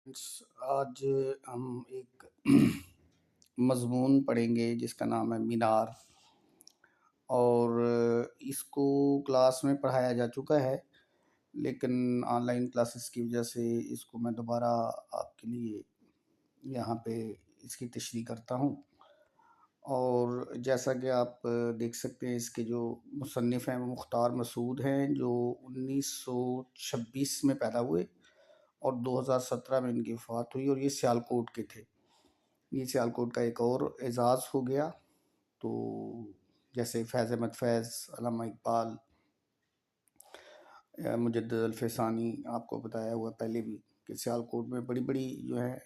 آج ہم ایک مضمون پڑھیں گے جس کا نام ہے مینار، اور اس کو کلاس میں پڑھایا جا چکا ہے، لیکن آن لائن کلاسز کی وجہ سے اس کو میں دوبارہ آپ کے لیے یہاں پہ اس کی تشریح کرتا ہوں۔ اور جیسا کہ آپ دیکھ سکتے ہیں، اس کے جو مصنف ہیں وہ مختار مسعود ہیں، جو 1926 میں پیدا ہوئے اور 2017 میں ان کی وفات ہوئی، اور یہ سیالکوٹ کے تھے۔ یہ سیالکوٹ کا ایک اور اعزاز ہو گیا۔ تو جیسے فیض احمد فیض، علامہ اقبال، مجدد الفسانی، آپ کو بتایا ہوا پہلے بھی کہ سیالکوٹ میں بڑی بڑی جو ہے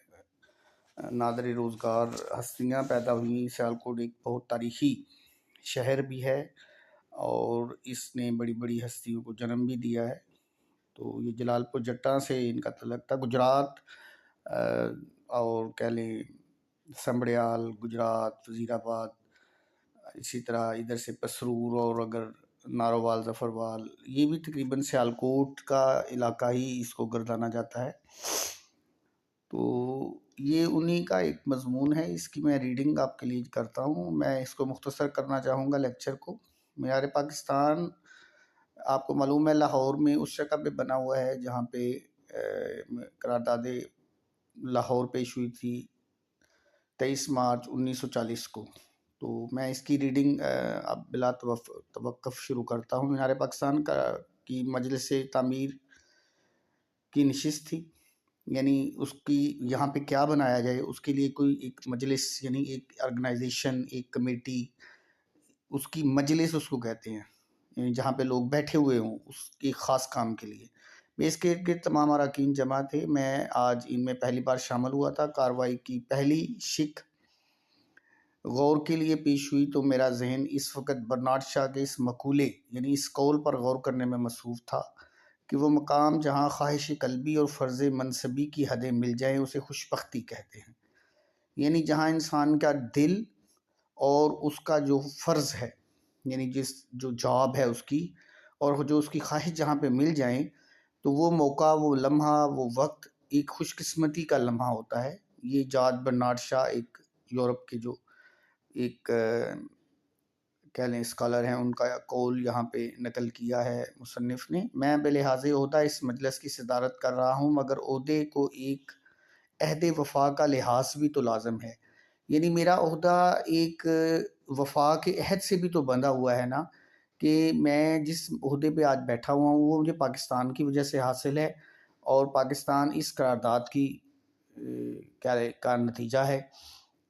نادر روزگار ہستیاں پیدا ہوئیں۔ سیالکوٹ ایک بہت تاریخی شہر بھی ہے اور اس نے بڑی بڑی ہستیوں کو جنم بھی دیا ہے۔ تو یہ جلال پور جٹا سے ان کا تعلق تھا۔ گجرات اور کہہ لیں سمبڑیال، گجرات، وزیر آباد، اسی طرح ادھر سے پسرور، اور اگر نارووال، ظفروال، یہ بھی تقریباً سیالکوٹ کا علاقہ ہی اس کو گردانا جاتا ہے۔ تو یہ انہی کا ایک مضمون ہے، اس کی میں ریڈنگ آپ کے لیے کرتا ہوں۔ میں اس کو مختصر کرنا چاہوں گا لیکچر کو۔ معیار پاکستان آپ کو معلوم ہے لاہور میں اس جگہ پہ بنا ہوا ہے جہاں پہ قرارداد لاہور پیش ہوئی تھی 23 مارچ 1940 کو۔ تو میں اس کی ریڈنگ اب بلا توقف شروع کرتا ہوں۔ معیار پاکستان کی مجلس تعمیر کی نشست تھی، یعنی اس کی یہاں پہ کیا بنایا جائے، اس کے لیے کوئی ایک مجلس، یعنی ایک آرگنائزیشن، ایک کمیٹی، اس کی مجلس اس کو کہتے ہیں، یعنی جہاں پہ لوگ بیٹھے ہوئے ہوں اس کی خاص کام کے لیے۔ میں اس کے تمام اراکین جمع تھے۔ میں آج ان میں پہلی بار شامل ہوا تھا۔ کارروائی کی پہلی شق غور کے لیے پیش ہوئی تو میرا ذہن اس وقت برنارڈ شاہ کے اس مقولے، یعنی اس قول پر غور کرنے میں مصروف تھا کہ وہ مقام جہاں خواہش قلبی اور فرض منصبی کی حدیں مل جائیں اسے خوشبختی کہتے ہیں، یعنی جہاں انسان کا دل اور اس کا جو فرض ہے، یعنی جو جاب ہے اس کی، اور جو اس کی خواہش جہاں پہ مل جائیں تو وہ موقع، وہ لمحہ، وہ وقت ایک خوش قسمتی کا لمحہ ہوتا ہے۔ یہ جارج برنارڈ شاہ ایک یورپ کے جو ایک کہہ لیں اسکالر ہیں، ان کا قول یہاں پہ نقل کیا ہے مصنف نے۔ میں بلحاظ عہدہ اس مجلس کی صدارت کر رہا ہوں، مگر عہدے کو ایک عہد وفا کا لحاظ بھی تو لازم ہے، یعنی میرا عہدہ ایک وفا کے عہد سے بھی تو بندھا ہوا ہے نا، کہ میں جس عہدے پہ آج بیٹھا ہوا ہوں وہ مجھے پاکستان کی وجہ سے حاصل ہے، اور پاکستان اس قرارداد کی کا نتیجہ ہے۔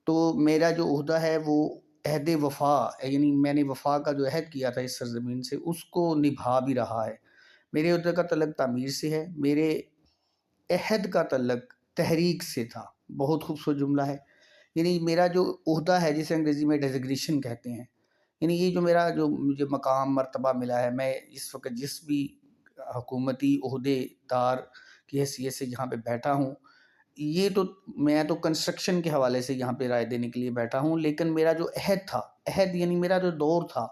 تو میرا جو عہدہ ہے وہ عہد وفا، یعنی میں نے وفا کا جو عہد کیا تھا اس سرزمین سے اس کو نبھا بھی رہا ہے۔ میرے عہدے کا تعلق تعمیر سے ہے، میرے عہد کا تعلق تحریک سے تھا۔ بہت خوبصورت جملہ ہے، یعنی میرا جو عہدہ ہے جسے انگریزی میں ڈیزگریشن کہتے ہیں، یعنی یہ جو میرا جو مجھے مقام مرتبہ ملا ہے، میں اس وقت جس بھی حکومتی عہدے دار کی حیثیت سے جہاں پہ بیٹھا ہوں، یہ تو میں تو کنسٹرکشن کے حوالے سے یہاں پہ رائے دینے کے لیے بیٹھا ہوں، لیکن میرا جو عہد تھا، عہد یعنی میرا جو دور تھا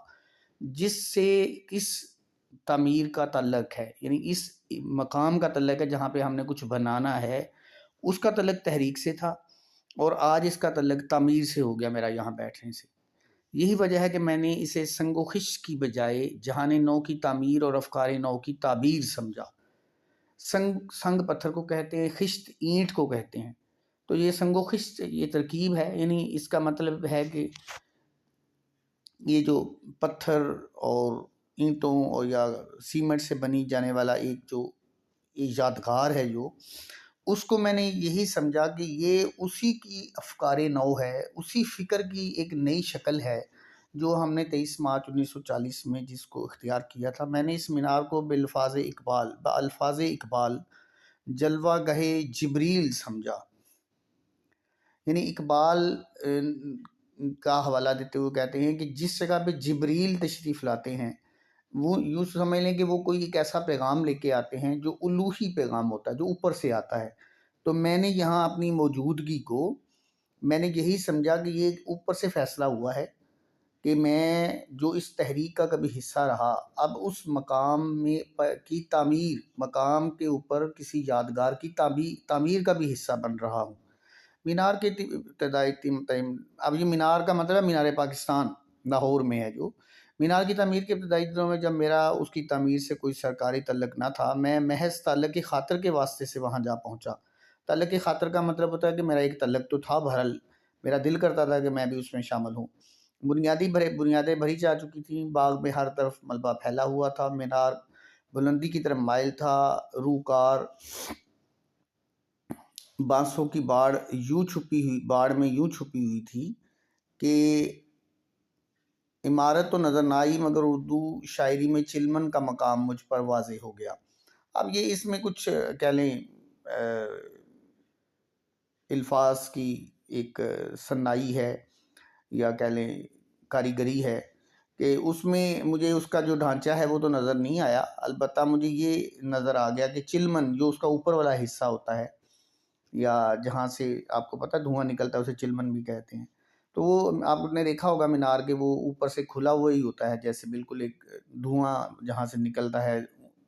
جس سے اس تعمیر کا تعلق ہے، یعنی اس مقام کا تعلق ہے جہاں پہ ہم نے کچھ بنانا ہے، اس کا تعلق تحریک سے تھا، اور آج اس کا تعلق تعمیر سے ہو گیا میرا یہاں بیٹھنے سے۔ یہی وجہ ہے کہ میں نے اسے سنگ و خشت کی بجائے جہان نو کی تعمیر اور افکار نو کی تعبیر سمجھا۔ سنگ پتھر کو کہتے ہیں، خشت اینٹ کو کہتے ہیں۔ تو یہ سنگ و خشت یہ ترکیب ہے، یعنی اس کا مطلب ہے کہ یہ جو پتھر اور اینٹوں اور یا سیمنٹ سے بنی جانے والا ایک یادگار ہے، جو اس کو میں نے یہی سمجھا کہ یہ اسی کی افکار نو ہے، اسی فکر کی ایک نئی شکل ہے جو ہم نے 23 مارچ 1940 میں جس کو اختیار کیا تھا۔ میں نے اس مینار کو بالفاظ اقبال جلوہ گہے جبریل سمجھا، یعنی اقبال کا حوالہ دیتے ہوئے کہتے ہیں کہ جس جگہ پہ جبریل تشریف لاتے ہیں، وہ یوں سمجھ لیں کہ وہ کوئی ایک ایسا پیغام لے کے آتے ہیں جو الوہی پیغام ہوتا ہے، جو اوپر سے آتا ہے۔ تو میں نے یہاں اپنی موجودگی کو میں نے یہی سمجھا کہ یہ اوپر سے فیصلہ ہوا ہے کہ میں جو اس تحریک کا کبھی حصہ رہا، اب اس مقام کی تعمیر، مقام کے اوپر کسی یادگار کی تعمیر کا بھی حصہ بن رہا ہوں۔ مینار کے ابتدائی اب یہ مینار کا مطلب ہے مینار پاکستان لاہور میں ہے جو مینار کی تعمیر کے ابتدائی دنوں میں، جب میرا اس کی تعمیر سے کوئی سرکاری تعلق نہ تھا، میں محض تعلق خاطر کے واسطے سے وہاں جا پہنچا۔ تعلق خاطر کا مطلب ہوتا ہے کہ میرا ایک تعلق تو تھا، بہرحال میرا دل کرتا تھا کہ میں بھی اس میں شامل ہوں۔ بنیادیں بھری جا چکی تھیں، باغ میں ہر طرف ملبہ پھیلا ہوا تھا، مینار بلندی کی طرف مائل تھا، روکار بانسوں کی باڑ میں یوں چھپی ہوئی تھی کہ عمارت تو نظر نہ آئی، مگر اردو شاعری میں چلمن کا مقام مجھ پر واضح ہو گیا۔ اب یہ اس میں کچھ کہہ لیں الفاظ کی ایک صنائی ہے یا کہہ لیں کاریگری ہے کہ اس میں مجھے اس کا جو ڈھانچہ ہے وہ تو نظر نہیں آیا، البتہ مجھے یہ نظر آ گیا کہ چلمن جو اس کا اوپر والا حصہ ہوتا ہے، یا جہاں سے آپ کو پتہ دھواں نکلتا ہے اسے چلمن بھی کہتے ہیں، تو وہ آپ نے دیکھا ہوگا مینار کے وہ اوپر سے کھلا ہوا ہی ہوتا ہے، جیسے بالکل ایک دھواں جہاں سے نکلتا ہے،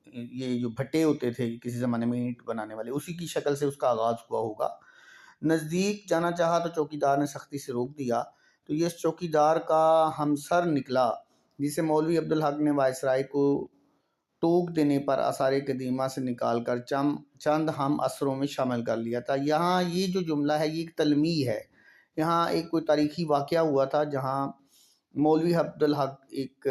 یہ جو بھٹے ہوتے تھے کسی زمانے میں اینٹ بنانے والے، اسی کی شکل سے اس کا آغاز ہوا ہوگا۔ نزدیک جانا چاہا تو چوکیدار نے سختی سے روک دیا، تو یہ اس چوکیدار کا ہمسر نکلا جسے مولوی عبدالحق نے وائسرائے کو ٹوک دینے پر آثار قدیمہ سے نکال کر چند ہم اثروں میں شامل کر لیا تھا۔ یہاں یہ جو جملہ ہے یہ ایک تلمیح ہے، یہاں ایک کوئی تاریخی واقعہ ہوا تھا جہاں مولوی عبدالحق ایک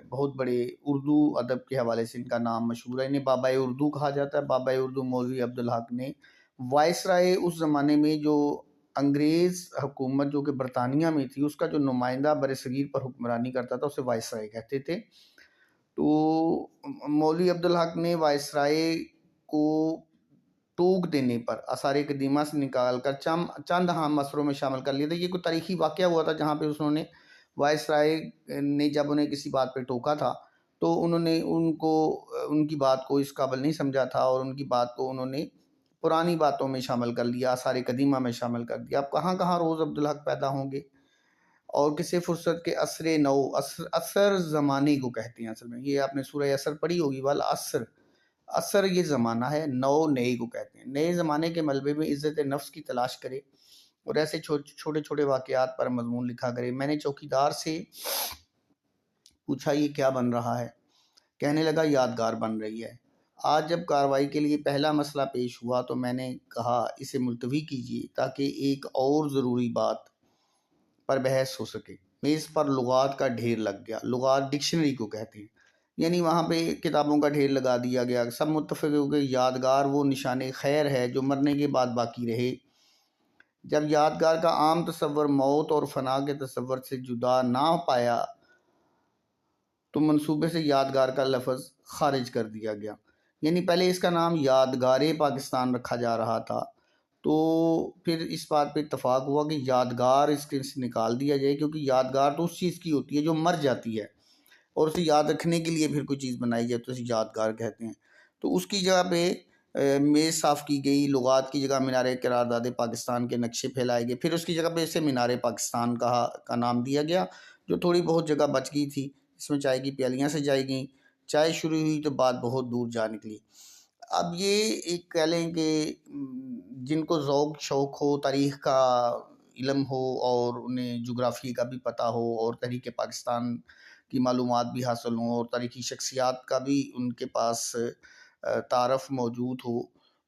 بہت بڑے اردو ادب کے حوالے سے ان کا نام مشہور ہے، انہیں بابا اردو کہا جاتا ہے۔ بابا اردو مولوی عبدالحق نے وائسرائے اس زمانے میں جو انگریز حکومت جو کہ برطانیہ میں تھی، اس کا جو نمائندہ برصغیر پر حکمرانی کرتا تھا اسے وائسرائے کہتے تھے۔ تو مولوی عبدالحق نے وائسرائے کو ٹوک دینے پر آثار قدیمہ سے نکال کر چند ہم اثروں میں شامل کر لیا تھا۔ یہ کوئی تاریخی واقعہ ہوا تھا جہاں پہ انہوں نے وائسرائے نے جب انہیں کسی بات پہ ٹوکا تھا تو انہوں نے ان کی بات کو اس قابل نہیں سمجھا تھا، اور ان کی بات کو انہوں نے پرانی باتوں میں شامل کر لیا، آثار قدیمہ میں شامل کر دیا۔ اب کہاں کہاں روز عبدالحق پیدا ہوں گے، اور کسی فرصت کے عصر نو، عصر زمانے کو کہتے ہیں اصل میں، یہ آپ نے سورہ عصر پڑھی ہوگی، عصر یہ زمانہ ہے، نئے کو کہتے ہیں۔ نئے زمانے کے ملبے میں عزت نفس کی تلاش کرے اور ایسے چھوٹے چھوٹے واقعات پر مضمون لکھا کرے۔ میں نے چوکیدار سے پوچھا یہ کیا بن رہا ہے؟ کہنے لگا یادگار بن رہی ہے۔ آج جب کارروائی کے لیے پہلا مسئلہ پیش ہوا تو میں نے کہا اسے ملتوی کیجیے تاکہ ایک اور ضروری بات پر بحث ہو سکے۔ میز پر لغات کا ڈھیر لگ گیا، لغات ڈکشنری کو کہتے ہیں، یعنی وہاں پہ کتابوں کا ڈھیر لگا دیا گیا۔ سب متفق ہو کہ یادگار وہ نشان خیر ہے جو مرنے کے بعد باقی رہے۔ جب یادگار کا عام تصور موت اور فنا کے تصور سے جدا نہ پایا تو منصوبے سے یادگار کا لفظ خارج کر دیا گیا، یعنی پہلے اس کا نام یادگار پاکستان رکھا جا رہا تھا، تو پھر اس بات پہ اتفاق ہوا کہ یادگار اس کے سے نکال دیا جائے، کیونکہ یادگار تو اس چیز کی ہوتی ہے جو مر جاتی ہے، اور اسے یاد رکھنے کے لیے پھر کوئی چیز بنائی جائے تو اسے یادگار کہتے ہیں۔ تو اس کی جگہ پہ میز صاف کی گئی، لغات کی جگہ مینار قرارداد پاکستان کے نقشے پھیلائے گئے، پھر اس کی جگہ پہ اسے مینار پاکستان کا نام دیا گیا، جو تھوڑی بہت جگہ بچ گئی تھی۔ اس میں چائے کی پیالیاں سجائی گئیں، چائے شروع ہوئی تو بات بہت دور جا نکلی۔ اب یہ ایک کہہ لیں کہ جن کو ذوق شوق ہو، تاریخ کا علم ہو اور انہیں جغرافی کا بھی پتہ ہو اور تحریک پاکستان کی معلومات بھی حاصل ہوں اور تاریخی شخصیات کا بھی ان کے پاس تعارف موجود ہو،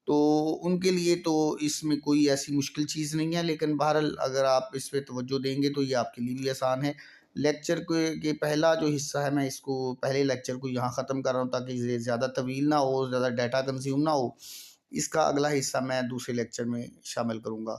تو ان کے لیے تو اس میں کوئی ایسی مشکل چیز نہیں ہے، لیکن بہرحال اگر آپ اس پہ توجہ دیں گے تو یہ آپ کے لیے بھی آسان ہے۔ لیکچر کے پہلا جو حصہ ہے، میں اس کو پہلے لیکچر کو یہاں ختم کر رہا ہوں تاکہ یہ زیادہ طویل نہ ہو، زیادہ ڈیٹا کنزیوم نہ ہو۔ اس کا اگلا حصہ میں دوسرے لیکچر میں شامل کروں گا۔